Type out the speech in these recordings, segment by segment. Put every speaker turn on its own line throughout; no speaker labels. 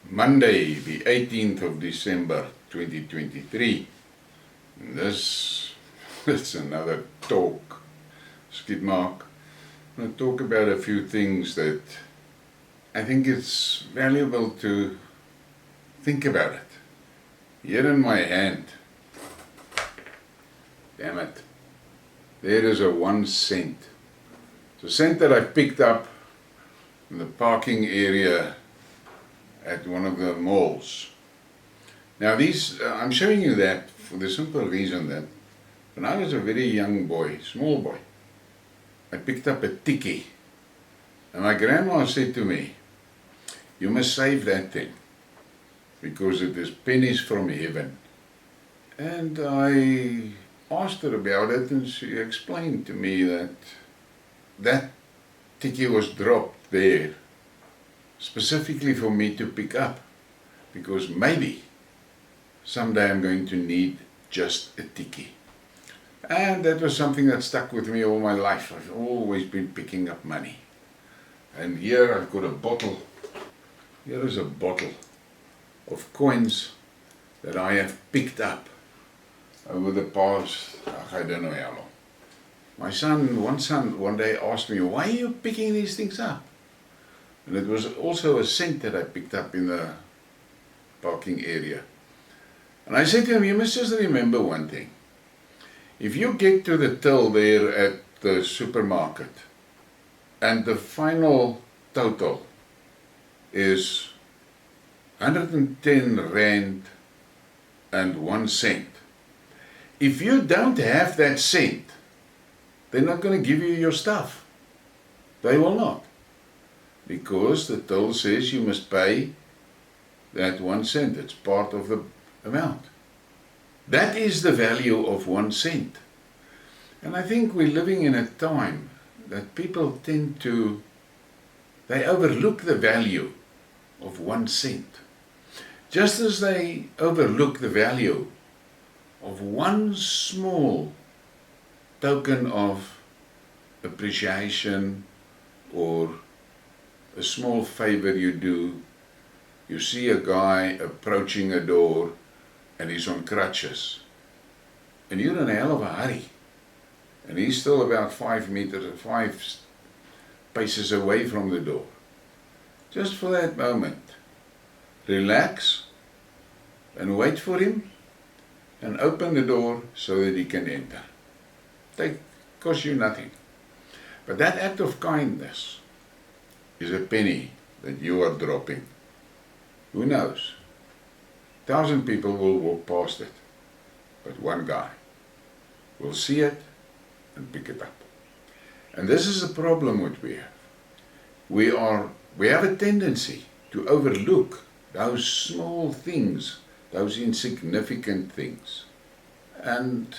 Monday, the 18th of December 2023. This is another talk, Skidmark. I'm going to talk about a few things that I think it's valuable to think about it. Here in my hand, damn it, there is a 1 cent. It's a cent that I picked up in the parking area at one of the malls. Now I'm showing you that for the simple reason that when I was a very young boy, small boy, I picked up a tikkie. And my grandma said to me, "You must save that thing, because it is pennies from heaven." And I asked her about it, and she explained to me that tikkie was dropped there specifically for me to pick up, because maybe someday I'm going to need just a tikkie. And that was something that stuck with me all my life. I've always been picking up money. And here I've got a bottle. Here is a bottle of coins that I have picked up over the past, I don't know how long. One son one day asked me, "Why are you picking these things up?" And it was also a cent that I picked up in the parking area. And I said to him, "You must just remember one thing. If you get to the till there at the supermarket and the final total is 110 Rand and 1 cent. If you don't have that cent, they're not going to give you your stuff. They will not. Because the till says you must pay that 1 cent. It's part of the amount. That is the value of 1 cent. And I think we're living in a time that people they overlook the value of 1 cent. Just as they overlook the value of one small token of appreciation or a small favor you do. You see a guy approaching a door and he's on crutches, and you're in a hell of a hurry, and he's still about 5 paces away from the door. Just for that moment, relax and wait for him and open the door so that he can enter. It costs you nothing. But that act of kindness is a penny that you are dropping. Who knows? 1,000 people will walk past it, but one guy will see it and pick it up. And this is the problem which we have. We have a tendency to overlook those small things, those insignificant things. And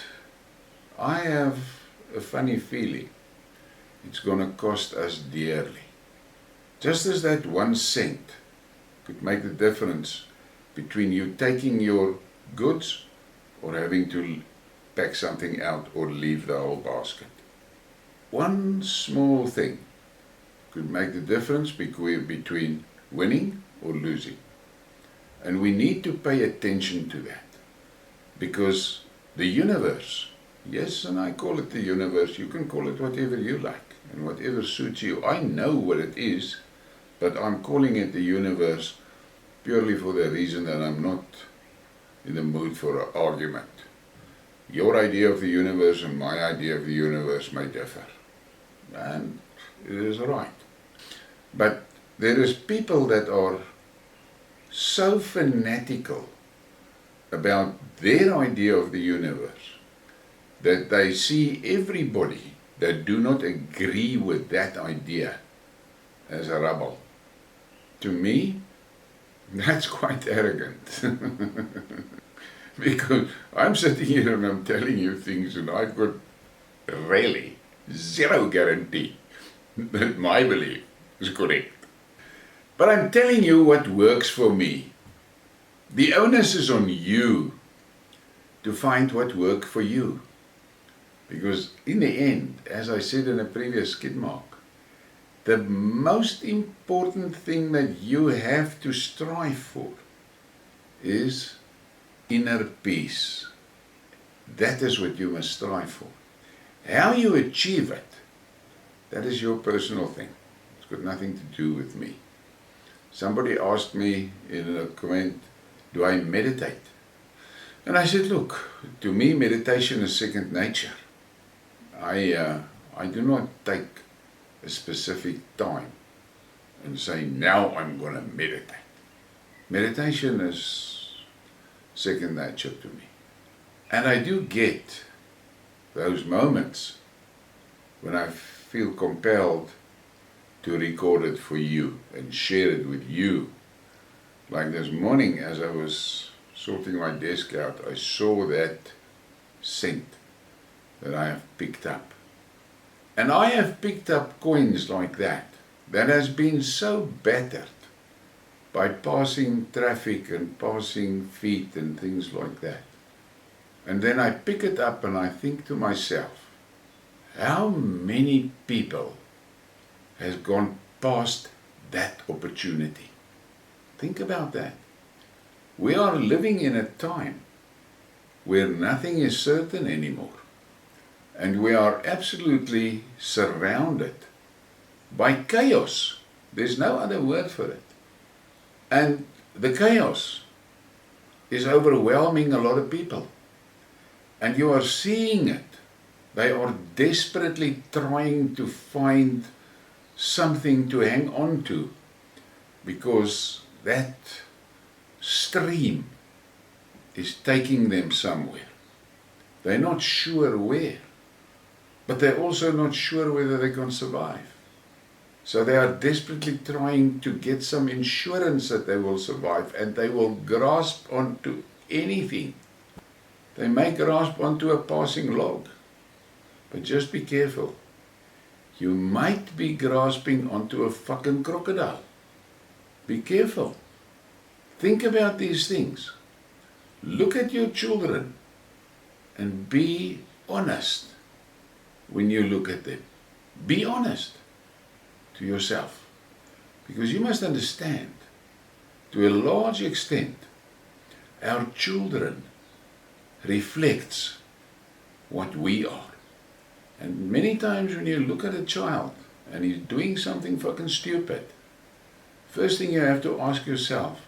I have a funny feeling it's going to cost us dearly. Just as that 1 cent could make the difference between you taking your goods or having to pack something out or leave the whole basket. One small thing could make the difference between winning or losing. And we need to pay attention to that, because the universe, yes, and I call it the universe, you can call it whatever you like and whatever suits you. I know what it is, but I'm calling it the universe purely for the reason that I'm not in the mood for an argument. Your idea of the universe and my idea of the universe may differ, and it is right. But there is people that are so fanatical about their idea of the universe that they see everybody that do not agree with that idea as a rebel. To me, that's quite arrogant. Because I'm sitting here and I'm telling you things, and I've got really zero guarantee that my belief is correct. But I'm telling you what works for me. The onus is on you to find what works for you. Because in the end, as I said in a previous Skidmark, the most important thing that you have to strive for is inner peace. That is what you must strive for. How you achieve it, that is your personal thing. It's got nothing to do with me. Somebody asked me in a comment, do I meditate? And I said, look, to me meditation is second nature. I do not take a specific time and say, now I'm going to meditate. Meditation is second nature to me. And I do get those moments when I feel compelled to record it for you and share it with you. Like this morning as I was sorting my desk out, I saw that scent that I have picked up. And I have picked up coins like that has been so battered by passing traffic and passing feet and things like that. And then I pick it up and I think to myself, how many people has gone past that opportunity? Think about that. We are living in a time where nothing is certain anymore. And we are absolutely surrounded by chaos. There's no other word for it. And the chaos is overwhelming a lot of people. And you are seeing it. They are desperately trying to find something to hang on to, because that stream is taking them somewhere. They're not sure where, but they're also not sure whether they can survive. So they are desperately trying to get some insurance that they will survive, and they will grasp onto anything. They may grasp onto a passing log, but just be careful. You might be grasping onto a fucking crocodile. Be careful. Think about these things. Look at your children and be honest when you look at them. Be honest to yourself. Because you must understand, to a large extent, our children reflects what we are. And many times when you look at a child and he's doing something fucking stupid, first thing you have to ask yourself,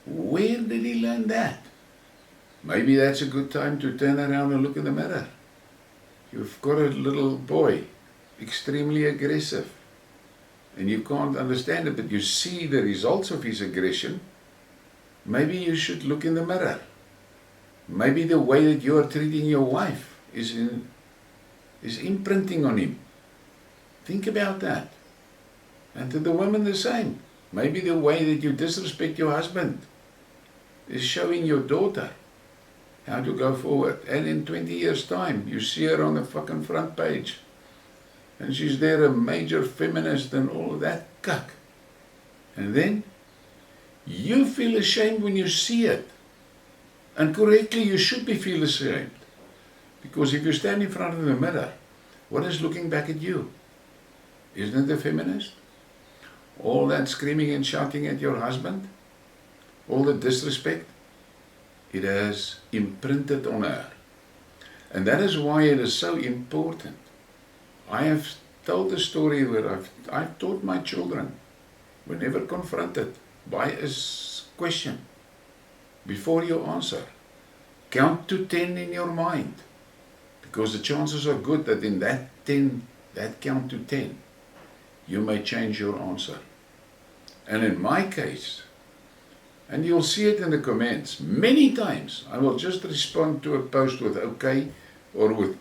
where did he learn that? Maybe that's a good time to turn around and look in the mirror. You've got a little boy, extremely aggressive, and you can't understand it, but you see the results of his aggression. Maybe you should look in the mirror. Maybe the way that you are treating your wife is imprinting on him. Think about that. And to the women the same. Maybe the way that you disrespect your husband is showing your daughter how to go forward. And in 20 years' time, you see her on the fucking front page. And she's there, a major feminist and all of that cuck. And then you feel ashamed when you see it. And correctly, you should be feel ashamed. Because if you stand in front of the mirror, what is looking back at you? Isn't it a feminist? All that screaming and shouting at your husband, all the disrespect, it has imprinted on her. And that is why it is so important. I have told a story where I've taught my children, whenever confronted by a question, before you answer, count to 10 in your mind. Because the chances are good that in that count to 10, you may change your answer. And in my case, and you'll see it in the comments, many times I will just respond to a post with okay or with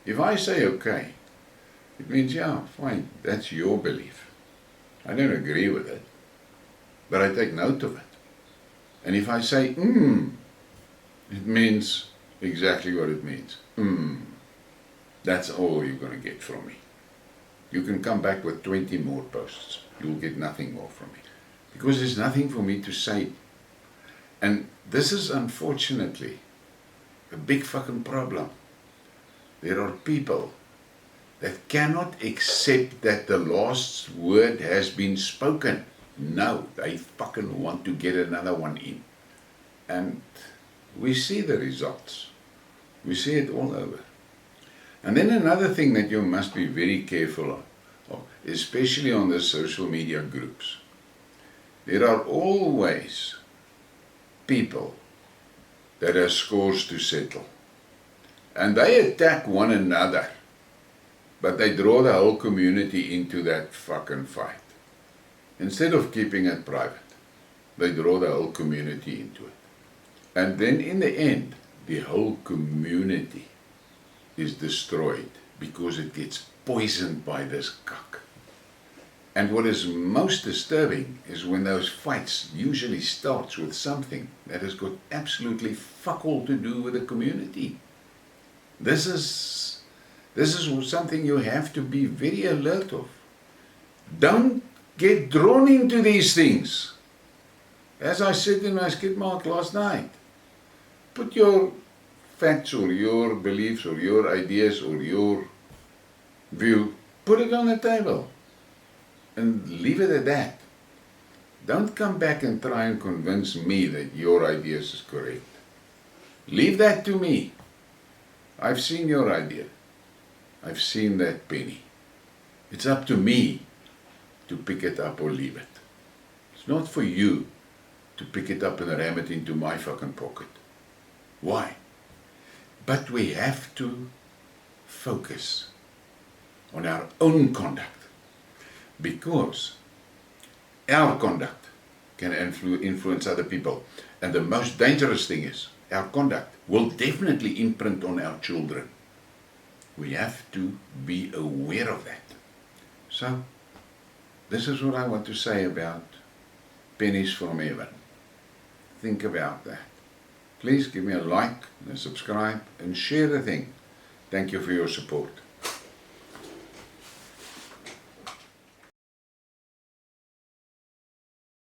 If I say okay, it means, yeah, fine, that's your belief. I don't agree with it, but I take note of it. And if I say it means exactly what it means. That's all you're going to get from me. You can come back with 20 more posts. You'll get nothing more from me. Because there's nothing for me to say. And this is unfortunately a big fucking problem. There are people that cannot accept that the last word has been spoken. No, they fucking want to get another one in. And we see the results. We see it all over. And then another thing that you must be very careful of, especially on the social media groups. There are always people that have scores to settle. And they attack one another. But they draw the whole community into that fucking fight. Instead of keeping it private, they draw the whole community into it. And then in the end, the whole community is destroyed because it gets poisoned by this cuck. And what is most disturbing is when those fights usually starts with something that has got absolutely fuck all to do with the community. This is something you have to be very alert of. Don't get drawn into these things. As I said in my Skidmark last night, put your facts or your beliefs or your ideas or your view, put it on the table and leave it at that. Don't come back and try and convince me that your ideas is correct. Leave that to me. I've seen your idea. I've seen that penny. It's up to me to pick it up or leave it. It's not for you to pick it up and ram it into my fucking pocket. Why? But we have to focus on our own conduct, because our conduct can influence other people. And the most dangerous thing is, our conduct will definitely imprint on our children. We have to be aware of that. So, this is what I want to say about pennies from heaven. Think about that. Please give me a like and a subscribe and share the thing. Thank you for your support.